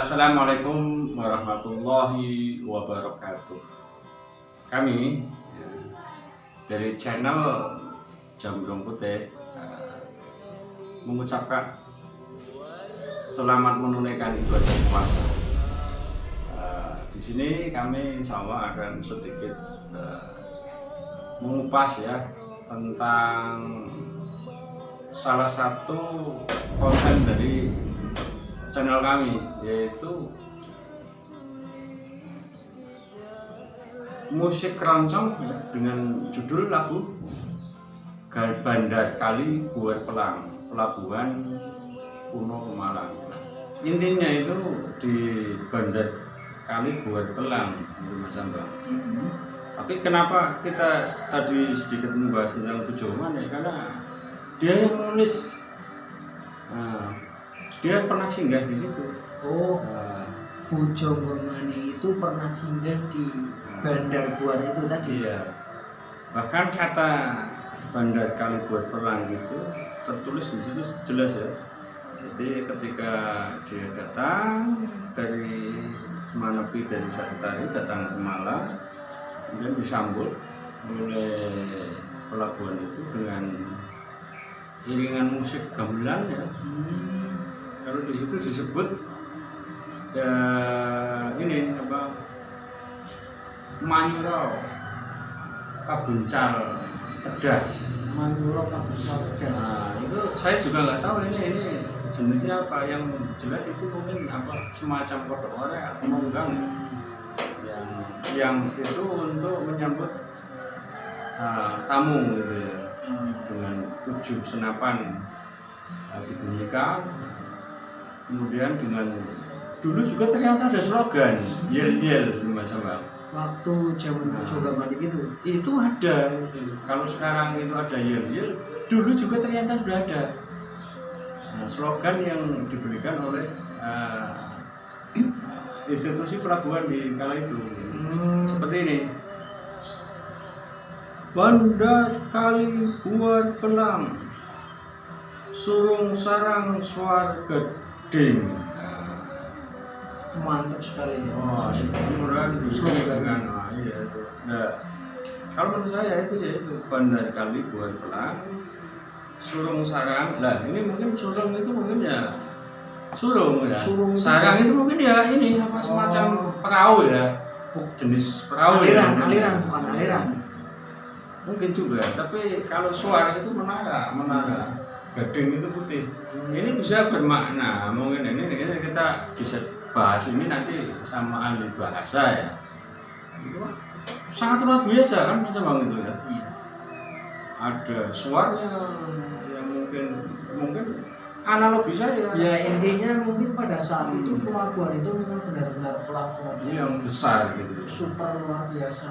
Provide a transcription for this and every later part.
Assalamualaikum warahmatullahi wabarakatuh. Kami dari channel Jambrong Putih mengucapkan selamat menunaikan ibadah puasa. Di sini kami insya Allah akan sedikit mengupas ya tentang salah satu konten dari channel kami, yaitu musik keroncong ya, dengan judul lagu Bandar Kali Buar Pelang, Pelabuhan Pulau Malang. Intinya itu di Bandar Kali Buar Pelang, Mas Amba. Tapi kenapa kita tadi sedikit membahas tentang Bujoman ya, karena dia yang menulis. Dia pernah singgah di situ. Bujoman itu pernah singgah di Bandar Buar itu tadi. Iya. Bahkan kata Bandar Kali Buar Pelang itu tertulis di situ jelas ya. Jadi ketika dia datang dari Manepi dari Satutari datang ke Malang, kemudian disambut oleh pelabuhan itu dengan iringan musik gamelan ya. Kalau di situ disebut ya ini apa, Manyuro Kabuncal Pedas. Manyuro Kabuncal Pedas. Nah, itu saya juga nggak tahu ini jenisnya apa. Yang jelas itu mungkin apa, semacam kodok orek atau monggang yang itu untuk menyambut tamu gitu ya, dengan 7 senapan dibunyikan. Kemudian dengan dulu juga ternyata ada slogan yel-yel Mas Amba. Waktu zaman Bujoman Itu ada. Kalau sekarang itu ada yel-yel, dulu juga ternyata sudah ada. Slogan yang diberikan oleh institusi pelabuhan di kala itu. Seperti ini. Bandar Kali Buar Pelang, surung sarang suar geding. mantap sekali. Kemudian dengan iya. Nah, kalau menurut saya itu ya itu Bandar Kali Buar Pelang, surung sarang. Nah, ini mungkin surung itu mungkin ya surung ya. Sarang itu mungkin ya ini apa semacam perahu ya. Jenis perahu Aliran bukan aliran. Mungkin juga, tapi kalau suara itu menara gading itu putih. Ini bisa bermakna, mungkin ini kita bisa bahas ini nanti sama ahli bahasa ya. Itu sangat luar biasa kan Mas Bang itu ya. Ada suaranya yang mungkin analogi saya. Ya intinya mungkin pada saat itu pelabuhan itu memang benar-benar pelabuhan yang besar gitu. super luar biasa.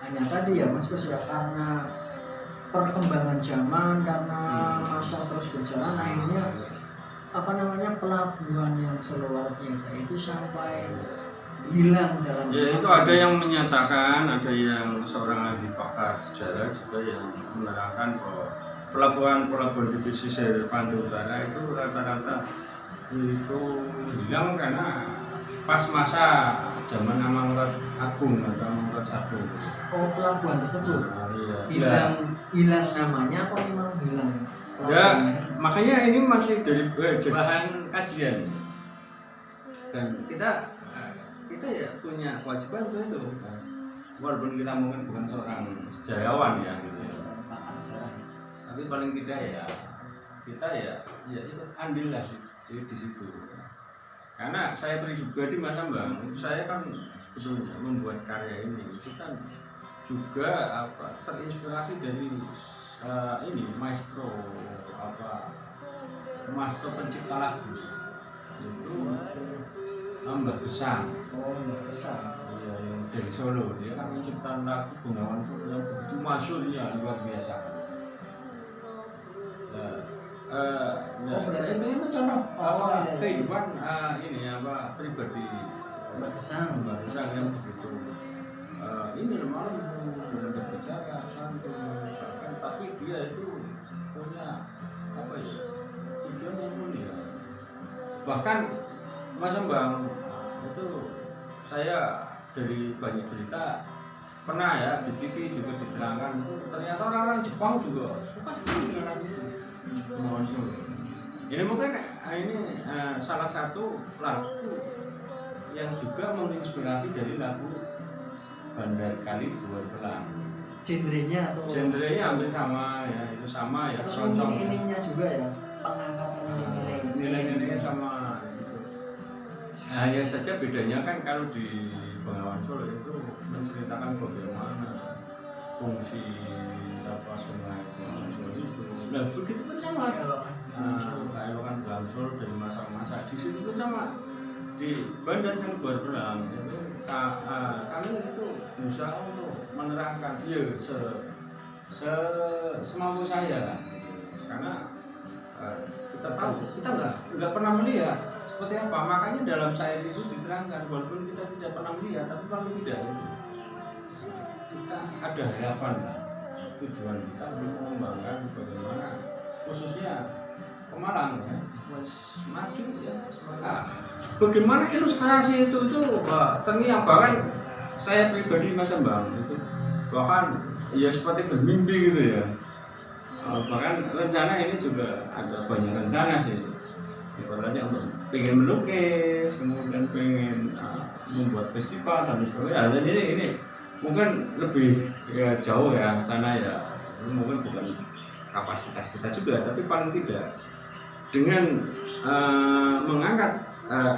Hanya tadi ya Mas Bos ya, karena perkembangan zaman, karena masa terus berjalan, akhirnya apa namanya pelabuhan yang seluar biasa itu sampai hilang dalam. Ya itu ada yang menyatakan, ada yang seorang ahli pakar sejarah juga yang menerangkan bahwa pelabuhan di pesisir Pantai Utara itu rata-rata itu hilang karena pas masa zaman Amangkurat Agung atau Amangkurat I. Pelabuhan tersebut Iya. hilang namanya apa memang hilang? Ya, makanya ini masih dari bahan kajian. Dan kita ya punya kewajiban untuk itu. Walaupun kita mungkin bukan seorang sejarawan ya gitu ya. Tapi paling tidak ya kita ya ikut andil lah di situ. Karena saya pribadi Mas Ambang, saya kan sebetulnya membuat karya ini itu kan juga terinspirasi dari ini maestro pencipta lagu itu Mbah Besang. Mbah Besang. Iya, yang dari Solo. Dia kan menciptakan lagu Bengawan Solo yang begitu masyhurnya luar biasa. Saya ingin mencontoh kehidupan ini pribadi Mbah Besang yang begitu ini malam berbicara santai, tapi dia itu punya apa ya, tujuan yang mulia. Bahkan Mas Bang, itu saya dari banyak berita pernah ya di TV juga diterangkan itu ternyata orang-orang Jepang juga suka sekali dengan lagu itu. Bengawan Solo. Ini mungkin ini salah satu lagu yang juga menginspirasi dari lagu Bandar Kali Dua Belang. Genrenya atau Genrenya hampir sama ya, itu sama ya. terus Keroncong. ininya juga ya, pengangkatan Nilai-nilainya sama gitu. Hanya saja bedanya kan kalau di Bengawan Solo itu menceritakan bagaimana fungsi apa sungai Bengawan Solo itu. Nah begitu pun sama. Keelokan Bengawan Solo dari masa-masa di situ pun sama. Di Bandar Kali Dua Belang itu kami itu berusaha untuk menerangkan ya semampu saya lah. Karena kita tahu kita nggak pernah melihat seperti apa, makanya dalam syair itu diterangkan walaupun kita tidak pernah melihat tapi paling tidak kita ada harapan lah, tujuan kita untuk mengembangkan bagaimana khususnya Pemalang ya maju ya. Bagaimana ilustrasi itu terngiang, bahkan saya pribadi Mas Bang itu bahkan ya seperti bermimpi gitu ya. Bahkan rencana ini juga ada banyak rencana sih. Ibaratnya untuk pengen melukis, kemudian pengen membuat festival dan sebagainya. Jadi ini mungkin lebih ya jauh ya sana ya. Mungkin bukan kapasitas kita juga, tapi paling tidak dengan mengangkat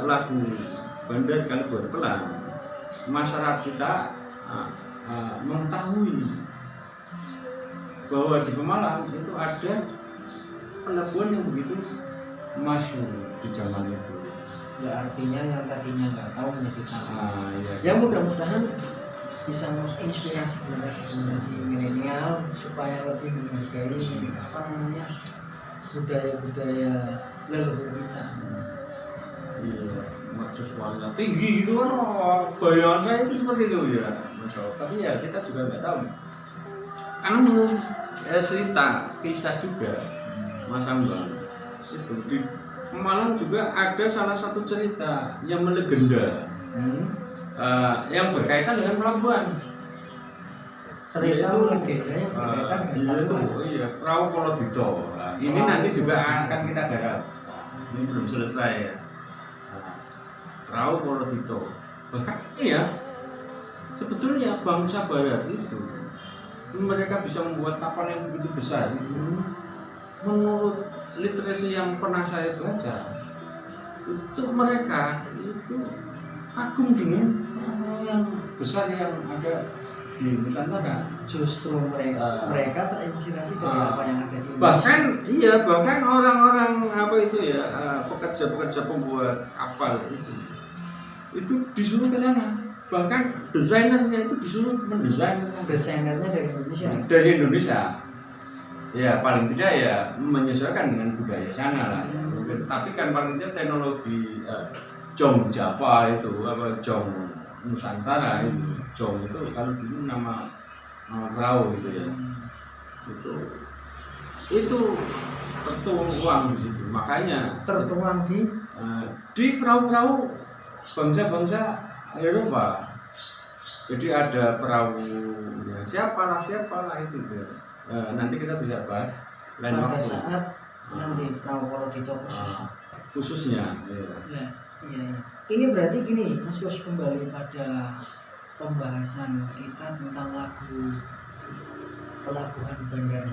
lagu Bandar Kali Dua Belang, masyarakat kita mengetahui bahwa di Pemalang itu ada pelabuhan yang begitu masyhur di zaman itu. Ya artinya yang tadinya nggak tahu menjadi tahu. Iya. Ya mudah-mudahan bisa menginspirasi generasi milenial supaya lebih menghargai apa namanya budaya-budaya leluhur kita. Iya, mercusuarnya tinggi gitu kan, bayangan saya itu seperti itu ya, Mas. Tapi ya kita juga nggak tahu. Karena menurut cerita kisah juga Mas Ambang itu di Pemalang juga ada salah satu cerita yang melegenda yang berkaitan dengan pelabuhan. Cerita legenda yang berkaitan dengan pelabuhan. Iya, Perahu Kolodito. Ini nanti juga akan kita garap. Ini belum selesai ya. Perahu Kolodito. Bahkan ya sebetulnya bangsa Barat itu mereka bisa membuat kapal yang begitu besar. Menurut literasi yang pernah saya baca, itu mereka itu kagum dengan kapal yang besar yang ada di Nusantara. Justru mereka terinspirasi dari apa yang ada di Indonesia. Bahkan orang-orang apa itu ya, pekerja-pekerja pembuat kapal itu disuruh ke sana. Bahkan desainernya itu disuruh mendesain. Desainernya dari Indonesia. Ya paling tidak ya menyesuaikan dengan budaya sana lah. Tapi kan paling tidak teknologi Jong Java itu apa Jong Nusantara itu. Jong itu kalau dulu nama perahu gitu ya. Itu tertuang gitu. Makanya tertuang di perahu-perahu bangsa-bangsa Eropa. Jadi ada perahu ya, siapa lah itu ya. Nanti kita bisa bahas lain pada waktu. saat nanti perahu Kolodito khususnya. Iya. Ini berarti gini, Mas Bos, kembali pada pembahasan kita tentang lagu Pelabuhan Bandar.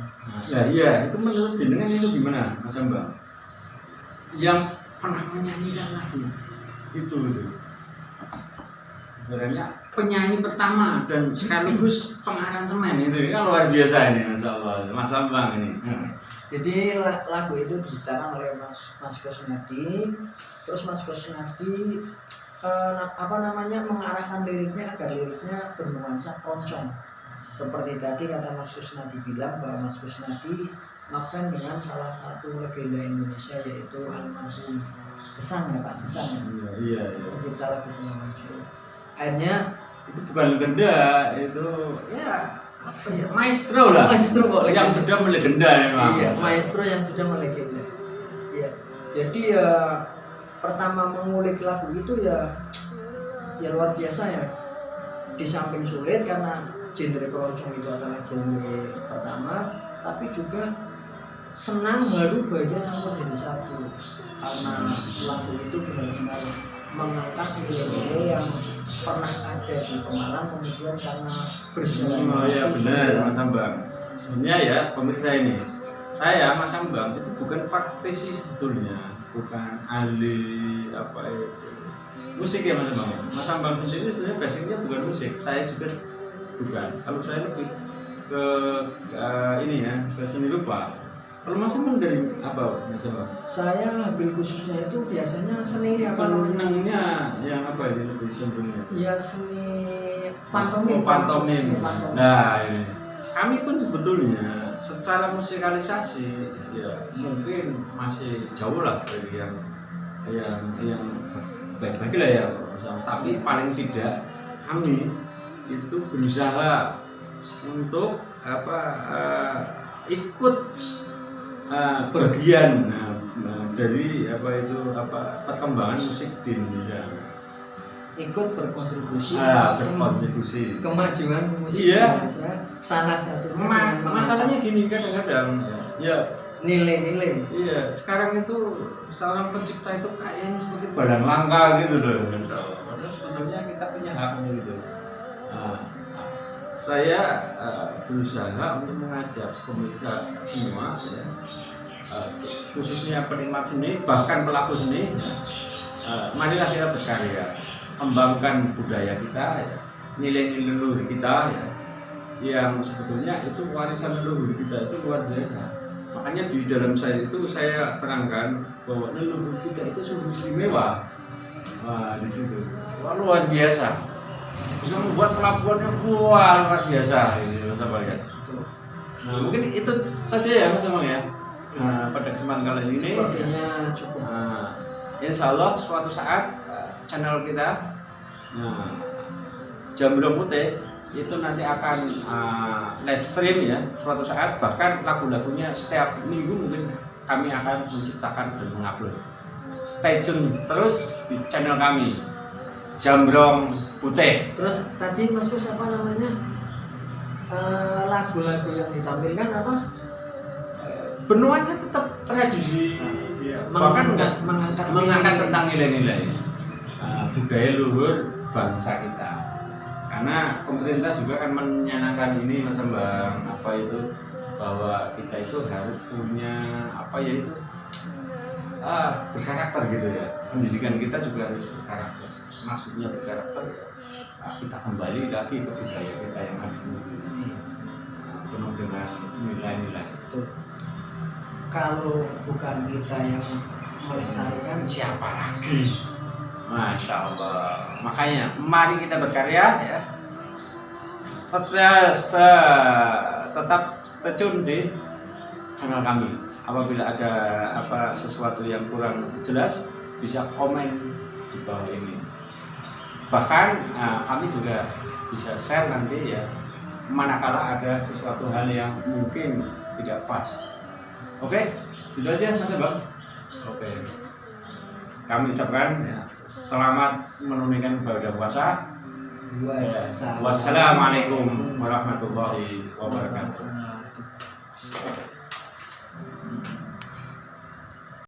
Iya, itu menurut jenengan itu gimana, Mas Ambang? Yang pernah menyanyikan lagu itu. Sebenarnya penyanyi pertama dan sekaligus pengaransemen itu kan luar biasa ini, Masya Allah, Mas Ambang ini. Jadi lagu itu diciptakan oleh Mas Kusnadi. Terus Mas Kusnadi mengarahkan liriknya agar liriknya bernuansa keroncong. Seperti tadi kata Mas Kusnadi bilang bahwa Mas Kusnadi ngefans dengan salah satu legenda Indonesia yaitu almarhum Gesang ya Pak Gesang. Iya. Pencipta lagu Bengawan Solo. Akhirnya itu bukan legenda, itu ya apa ya, maestro lah. Maestro kok yang sudah melegenda memang. Iya, maestro yang sudah melegenda. Iya. Jadi pertama mengulik lagu itu ya luar biasa ya. Di samping sulit karena genre keroncong itu adalah genre pertama, tapi juga senang, haru, bahagia campur jadi satu karena lagu itu benar-benar mengangkat nilai-nilai yang pernah ada di Pemalang, kemudian karena berjalan. Oh ya benar Mas Ambang. Sebenarnya ya pemirsa ini, saya Mas Ambang itu bukan praktisi sebetulnya, bukan ahli apa itu musik ya Mas Ambang. Mas Ambang sendiri sebenarnya basicnya bukan musik, saya juga bukan. Kalau saya lebih ke ini ya, ke seni rupa. Kalau Mas Ambang dari apa Mas Ambang? Saya ambil khususnya itu biasanya seni apa namanya? Senangnya yang apa ini lebih cenderungnya? Ya seni pantomim. Oh, pantomim. Seni pantomim. Nah, ini. Kami pun sebetulnya secara musikalisasi ya mungkin masih jauh lah dari yang baik-baik lah ya, tapi paling tidak kami itu berusaha untuk ikut bagian dari perkembangan musik di Indonesia, ikut berkontribusi berkontribusi kemajuan musik iya. Indonesia. Salah satunya Masalahnya gini kadang-kadang ya nilai-nilai. iya, sekarang itu seorang pencipta itu kayaknya seperti barang langka gitu loh. Padahal sebetulnya kita punya haknya gitu. Saya berusaha untuk mengajak pemirsa semua ya, khususnya penikmat seni bahkan pelaku seni ya, marilah kita berkarya, kembangkan budaya kita ya, nilai-nilai leluhur kita ya, yang sebetulnya itu warisan leluhur kita itu luar biasa. Makanya di dalam saya itu saya terangkan bahwa leluhur kita itu sungguh istimewa. Wah, di situ luar biasa, bisa membuat pelabuhannya luar biasa ini Mas Abang ya. Nah mungkin itu saja ya Mas Abang ya. Nah, pada kesempatan kali ini sepertinya cukup. Insya Allah suatu saat channel kita Jambrong Putih itu nanti akan live stream ya suatu saat, bahkan lagu-lagunya setiap minggu mungkin kami akan menciptakan dan mengupload. Stay tune terus di channel kami Jambrong Putih. Terus tadi Mas Kus apa namanya, lagu-lagu yang ditampilkan apa? Benuansa tetap tradisi ya, bahkan mengangkat tentang nilai-nilai budaya luhur bangsa kita. Karena pemerintah juga kan menyanangkan ini Mas Ambang, apa itu bahwa kita itu harus punya apa ya itu berkarakter gitu ya. Pendidikan kita juga harus berkarakter. Maksudnya berkarakter ya, kita kembali lagi ke budaya kita yang ada penuh dengan nilai-nilai. Kalau bukan kita yang melestarikan, siapa lagi? Masya Allah. Makanya mari kita berkarya ya. Tetap stay tune di channel kami. Apabila ada sesuatu yang kurang jelas bisa komen di bawah ini. Bahkan kami juga bisa share nanti ya, manakala ada sesuatu hal yang mungkin tidak pas. Oke, itu aja Mas Abang. Oke. Kami ucapkan ya, selamat menunaikan ibadah puasa. Wassalamualaikum warahmatullahi wabarakatuh.